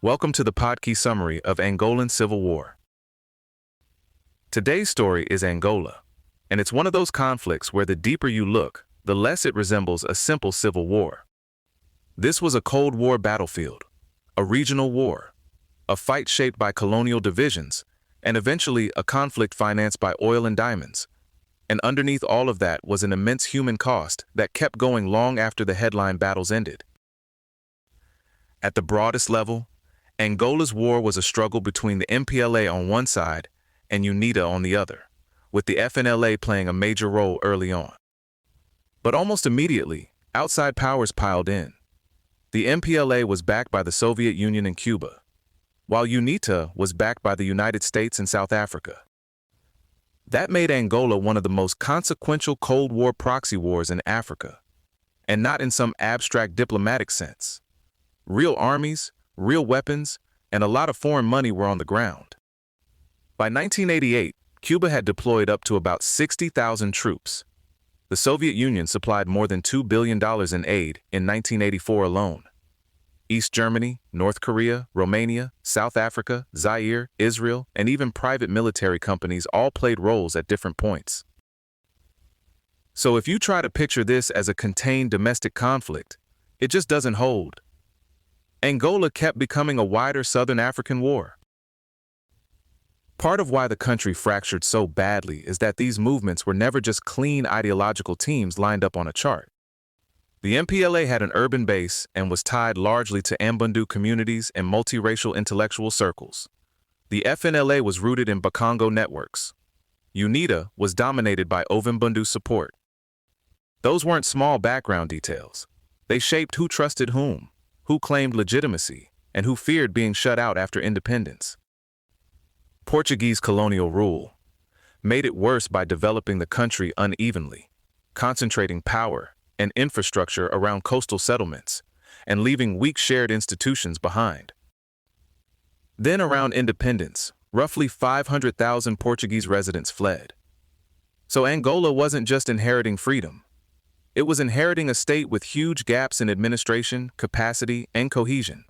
Welcome to the podcast summary of Angolan Civil War. Today's story is Angola, and it's one of those conflicts where the deeper you look, the less it resembles a simple civil war. This was a Cold War battlefield, a regional war, a fight shaped by colonial divisions, and eventually a conflict financed by oil and diamonds. And underneath all of that was an immense human cost that kept going long after the headline battles ended. At the broadest level, Angola's war was a struggle between the MPLA on one side and UNITA on the other, with the FNLA playing a major role early on. But almost immediately, outside powers piled in. The MPLA was backed by the Soviet Union and Cuba, while UNITA was backed by the United States and South Africa. That made Angola one of the most consequential Cold War proxy wars in Africa, and not in some abstract diplomatic sense. Real armies, real weapons, and a lot of foreign money were on the ground. By 1988, Cuba had deployed up to about 60,000 troops. The Soviet Union supplied more than $2 billion in aid in 1984 alone. East Germany, North Korea, Romania, South Africa, Zaire, Israel, and even private military companies all played roles at different points. So if you try to picture this as a contained domestic conflict, it just doesn't hold. Angola kept becoming a wider Southern African war. Part of why the country fractured so badly is that these movements were never just clean ideological teams lined up on a chart. The MPLA had an urban base and was tied largely to Ambundu communities and multiracial intellectual circles. The FNLA was rooted in Bakongo networks. UNITA was dominated by Ovimbundu support. Those weren't small background details. They shaped who trusted who claimed legitimacy, and who feared being shut out after independence. Portuguese colonial rule made it worse by developing the country unevenly, concentrating power and infrastructure around coastal settlements, and leaving weak shared institutions behind. Then around independence, roughly 500,000 Portuguese residents fled. So Angola wasn't just inheriting freedom. It was inheriting a state with huge gaps in administration, capacity, and cohesion.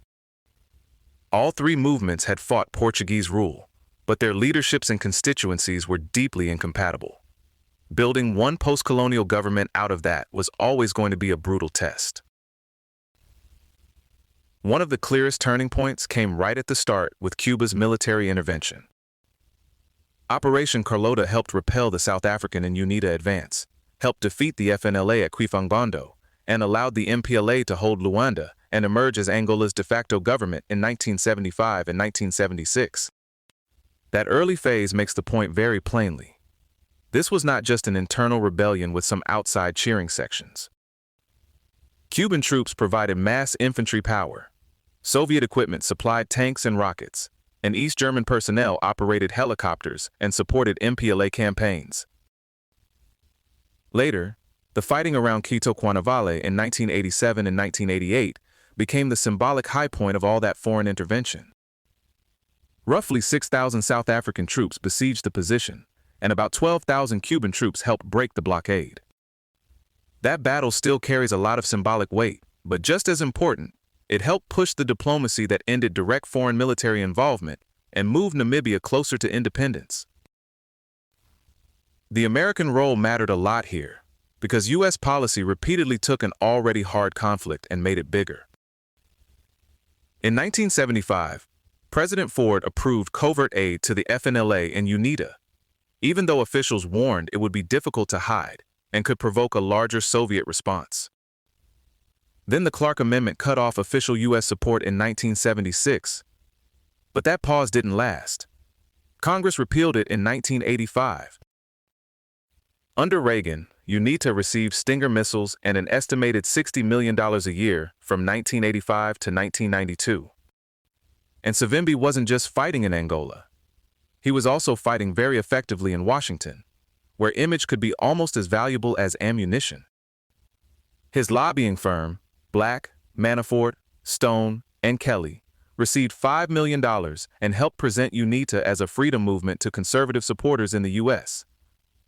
All three movements had fought Portuguese rule, but their leaderships and constituencies were deeply incompatible. Building one post-colonial government out of that was always going to be a brutal test. One of the clearest turning points came right at the start with Cuba's military intervention. Operation Carlota helped repel the South African and UNITA advance, helped defeat the FNLA at Quifangondo, and allowed the MPLA to hold Luanda and emerge as Angola's de facto government in 1975 and 1976. That early phase makes the point very plainly. This was not just an internal rebellion with some outside cheering sections. Cuban troops provided mass infantry power. Soviet equipment supplied tanks and rockets, and East German personnel operated helicopters and supported MPLA campaigns. Later, the fighting around Quito Cuanavale in 1987 and 1988 became the symbolic high point of all that foreign intervention. Roughly 6,000 South African troops besieged the position, and about 12,000 Cuban troops helped break the blockade. That battle still carries a lot of symbolic weight, but just as important, it helped push the diplomacy that ended direct foreign military involvement and moved Namibia closer to independence. The American role mattered a lot here, because U.S. policy repeatedly took an already hard conflict and made it bigger. In 1975, President Ford approved covert aid to the FNLA and UNITA, even though officials warned it would be difficult to hide and could provoke a larger Soviet response. Then the Clark Amendment cut off official U.S. support in 1976, but that pause didn't last. Congress repealed it in 1985. Under Reagan, UNITA received Stinger missiles and an estimated $60 million a year from 1985 to 1992. And Savimbi wasn't just fighting in Angola. He was also fighting very effectively in Washington, where image could be almost as valuable as ammunition. His lobbying firm, Black, Manafort, Stone, and Kelly, received $5 million and helped present UNITA as a freedom movement to conservative supporters in the U.S.,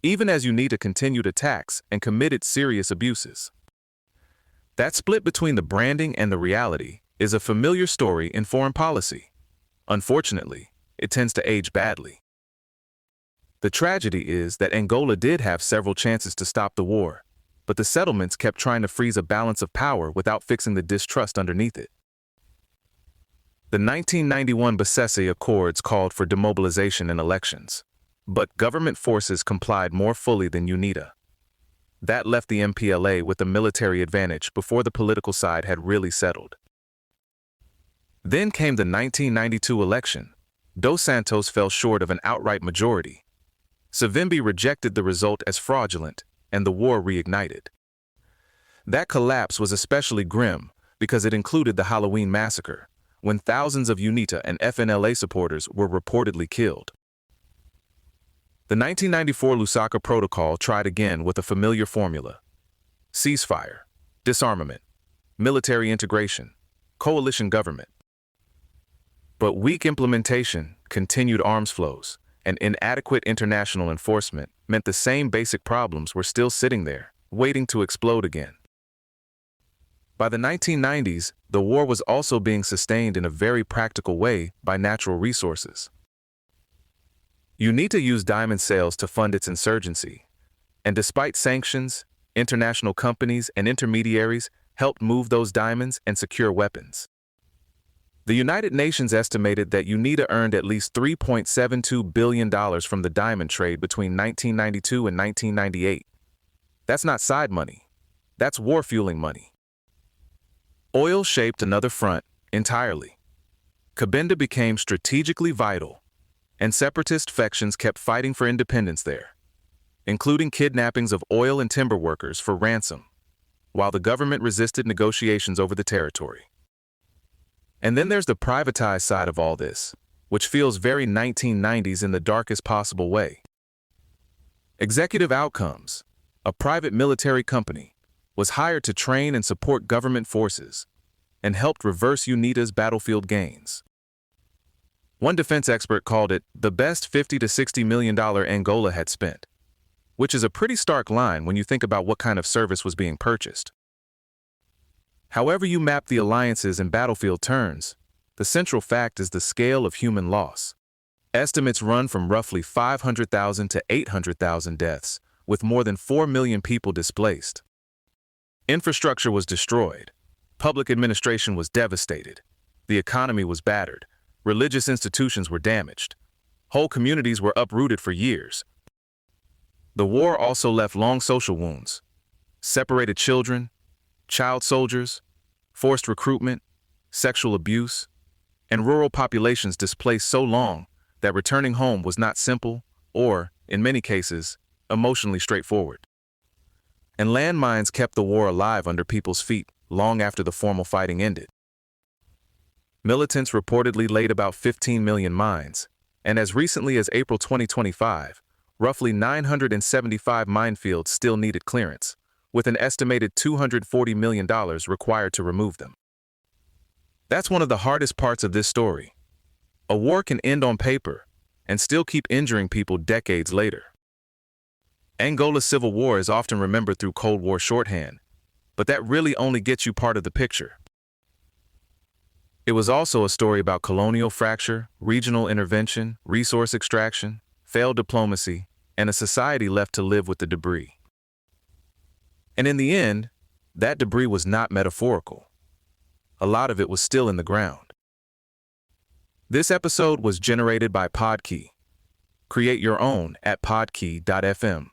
even as UNITA continued attacks and committed serious abuses. That split between the branding and the reality is a familiar story in foreign policy. Unfortunately, it tends to age badly. The tragedy is that Angola did have several chances to stop the war, but the settlements kept trying to freeze a balance of power without fixing the distrust underneath it. The 1991 Bosesi Accords called for demobilization and elections, but government forces complied more fully than UNITA. That left the MPLA with a military advantage before the political side had really settled. Then came the 1992 election. Dos Santos fell short of an outright majority. Savimbi rejected the result as fraudulent, and the war reignited. That collapse was especially grim because it included the Halloween massacre, when thousands of UNITA and FNLA supporters were reportedly killed. The 1994 Lusaka Protocol tried again with a familiar formula: ceasefire, disarmament, military integration, coalition government. But weak implementation, continued arms flows, and inadequate international enforcement meant the same basic problems were still sitting there, waiting to explode again. By the 1990s, the war was also being sustained in a very practical way by natural resources. UNITA used diamond sales to fund its insurgency, and despite sanctions, international companies and intermediaries helped move those diamonds and secure weapons. The United Nations estimated that UNITA earned at least $3.72 billion from the diamond trade between 1992 and 1998. That's not side money. That's war-fueling money. Oil shaped another front entirely. Cabinda became strategically vital, and separatist factions kept fighting for independence there, including kidnappings of oil and timber workers for ransom, while the government resisted negotiations over the territory. And then there's the privatized side of all this, which feels very 1990s in the darkest possible way. Executive Outcomes, a private military company, was hired to train and support government forces and helped reverse UNITA's battlefield gains. One defense expert called it the best $50 to $60 million Angola had spent, which is a pretty stark line when you think about what kind of service was being purchased. However you map the alliances and battlefield turns, the central fact is the scale of human loss. Estimates run from roughly 500,000 to 800,000 deaths, with more than 4 million people displaced. Infrastructure was destroyed. Public administration was devastated. The economy was battered. Religious institutions were damaged. Whole communities were uprooted for years. The war also left long social wounds. Separated children, child soldiers, forced recruitment, sexual abuse, and rural populations displaced so long that returning home was not simple or, in many cases, emotionally straightforward. And landmines kept the war alive under people's feet long after the formal fighting ended. Militants reportedly laid about 15 million mines, and as recently as April 2025, roughly 975 minefields still needed clearance, with an estimated $240 million required to remove them. That's one of the hardest parts of this story. A war can end on paper and still keep injuring people decades later. Angola's civil war is often remembered through Cold War shorthand, but that really only gets you part of the picture. It was also a story about colonial fracture, regional intervention, resource extraction, failed diplomacy, and a society left to live with the debris. And in the end, that debris was not metaphorical. A lot of it was still in the ground. This episode was generated by Podkey. Create your own at podkey.fm.